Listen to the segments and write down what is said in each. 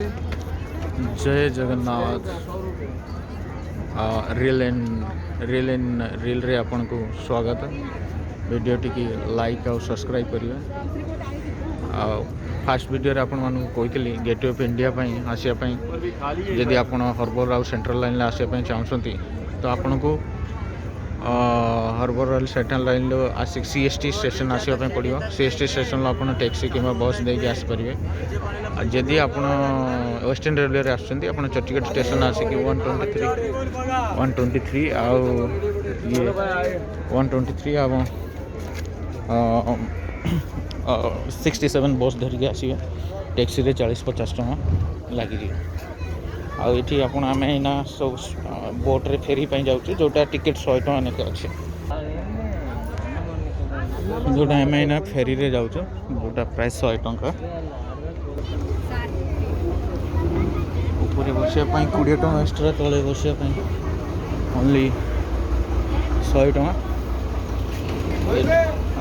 जय जगन्नाथ। रील रे आपन को स्वागत। वीडियो टी लाइक और सब्सक्राइब करिए। फास्ट वीडियो रे आपन मानु कहते गेटवे ऑफ इंडिया आसापी जदि आप हर्बर आउ सेंट्रल लाइन आसापी चाहते तो आपन को हर्बर सेंट्रल लाइन आसिक सीएसटी स्टेशन आसापी पड़ो। सीएसटी स्टेशन आप टैक्सी कि बस देके आसपारे। जदि आप वेस्टर्न रेलवे आसुँच चर्चगेट स्टेशन आसिक 123 आउ ये 123 आ 67 बस धरिकी आसवे। टैक्सी रे 40-50 टଙ୍କା लगी। आठी आप आम सब बोट्रे फेरी जाऊँ जोटा टिकेट 100 टଙ୍କା नेके अच्छे। जोटा आम ना फेरी रे जाऊँ जोटा प्राइस 100 टଙ୍କା। ऊपर बसापी 20 टଙ୍କା एक्स्ट्रा, तले बसापी ओनली 100 टଙ୍କା।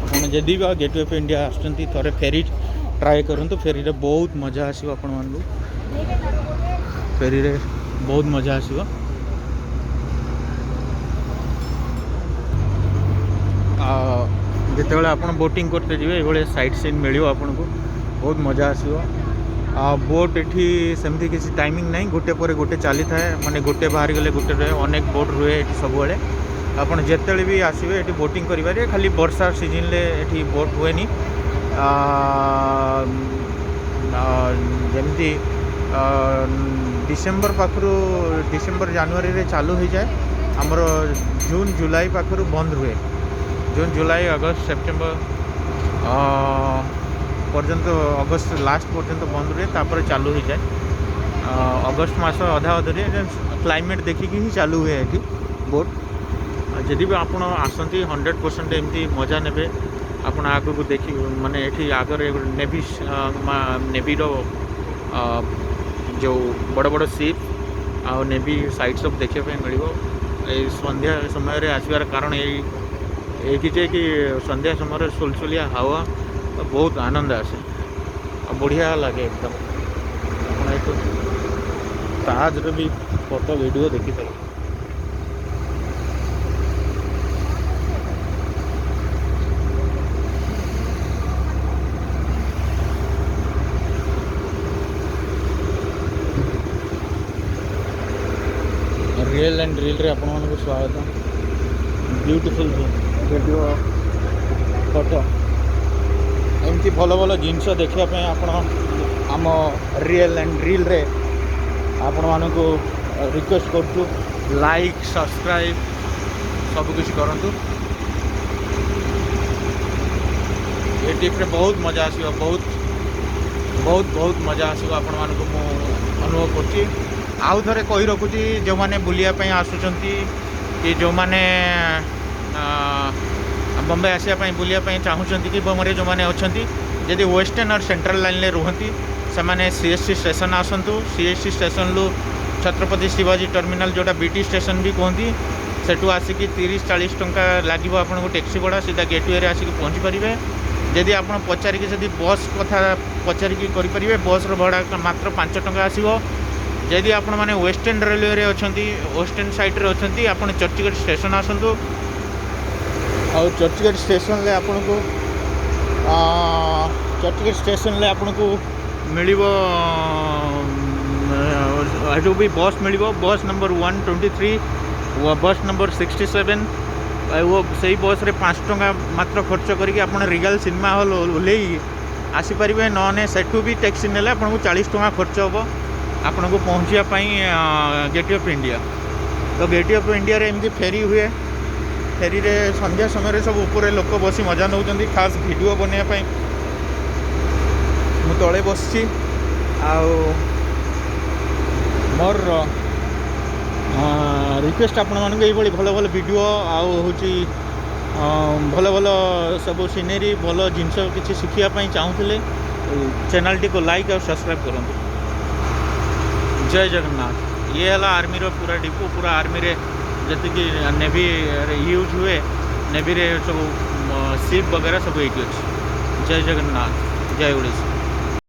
आप जदि गेटवे ऑफ इंडिया आसुँच थे फेरी ट्राए करूँ। फेरी रे बहुत मजा आसो। आपण मानू फेरी रे बहुत मजा आसो। जिते आप बोटिंग करते जी ये साइड सीन मिले आपन को बहुत मजा आसो। बोट एठी सेमती किसी टाइमिंग नहीं, गोटे पर गोटे चली थाए। माने गोटे बाहर गले गोटे रहे, अनेक बोट रुए ये सब। आपड़ जिते भी आसवे ये बोटिंग करें। खाली वर्षा सीजन ले ये बोट हुए जमती डिसेम्बर पाखु डिसेम्बर जनवरी रे चालू हो जाए। आमर जून जुलाई पाखु बंद हुए। जून जुलाई अगस्त सेप्टेम्बर पर्यंत, अगस्त लास्ट पर्यंत बंद हुए, तापर चालू हो जाए। अगस्त मास अधा अधे क्लाइमेट देखिकी ही चालू हुए ये बोट। जदि भी आप आसती 100% एमती मजा ने आप आग को देखी माने ये आगे नेवी नेवीर जो बड़ बड़ शिप आ नेवी साइट सब देखापी मिल। संध्या समय आसबार कारण ये कि संध्या समय सुलसुलिया हावा बहुत आनंद आसे, बढ़िया लगे एकदम। ताज रे भी फोटो वीडियो देखी पारे। रियल एंड रील रे आपण मानक स्वागत। ब्यूटीफुल वीडियो फोटो एमती भल भल जिनस देखापी आपण आम रियल एंड रील रे आपण मानक रिक्वेस्ट करूँ लाइक सब्सक्राइब सब कुछ करूँ। ये ट्रिप रे बहुत मजा आसो। बहुत बहुत बहुत मजा आसो। आपण मानक मु अनुभव कर आउ थे कही रखुची जो मैंने बुलायापी आसुँच कि जो मैंने बम्बे आसापी बुलायापी चाहूँगी कि बम्बे जो मैंने अच्छा जदि वेस्टर्न और सेंट्रल लाइन में रुहति से सीएसटी स्टेशन आसतु। सीएसटी स्टेशन लु छत्रपति शिवाजी टर्मिनाल जोटा बीटी स्टेशन भी कहती सेठू आसिक 30-40 टଙ୍କା लगे आपको टैक्सी भड़ा सीधा गेटवे रे आसिक पहुँची पारे। जदि आप पचारिकी जदि बस कथा पचारिकी करें बस भड़ा मात्र 5 टଙ୍କା आसो। जदि आपण मैंने वेस्टर्न रेलवे रे अच्छी वेस्टर्न साइड रे अच्छी आप चर्चगेट स्टेशन आसतु। और चर्चगेट स्टेशन ले आपन को चर्चगेट स्टेशन ले आपन को मिल भी बस मिल। बस नंबर 123 बस नंबर 67 वो सही बस रे 5 टଙ୍କା मात्र खर्च करके आप रिगल सिनेमा हॉल ओल्लै आसीपारे। नने सेठू भी टैक्सी नेले आपको 40 टଙ୍କା खर्च हम आपन को पहुँचापी गेटवे ऑफ इंडिया। तो गेटवे ऑफ इंडिया रे एमती फेरी हुए। फेरी रे संध्या समय सब ऊपर लोक बसी मजा नौ। खास वीडियो बनवाई मु तले बसची। मोर रिक्वेस्ट आपण मानक ये भल भल वीडियो आउ भल भल सब सीनेरी भल जिनस किसी शिखापी चाहूले चैनल टी को लाइक और सब्सक्राइब करूँ। जय जगन्नाथ। ये है आर्मी रो पूरा डिपो। पूरा आर्मी रे जति नेवी यूज हुए नेवी रे सब शिप वगैरह सब ये। जय जगन्नाथ, जय ओडिशा।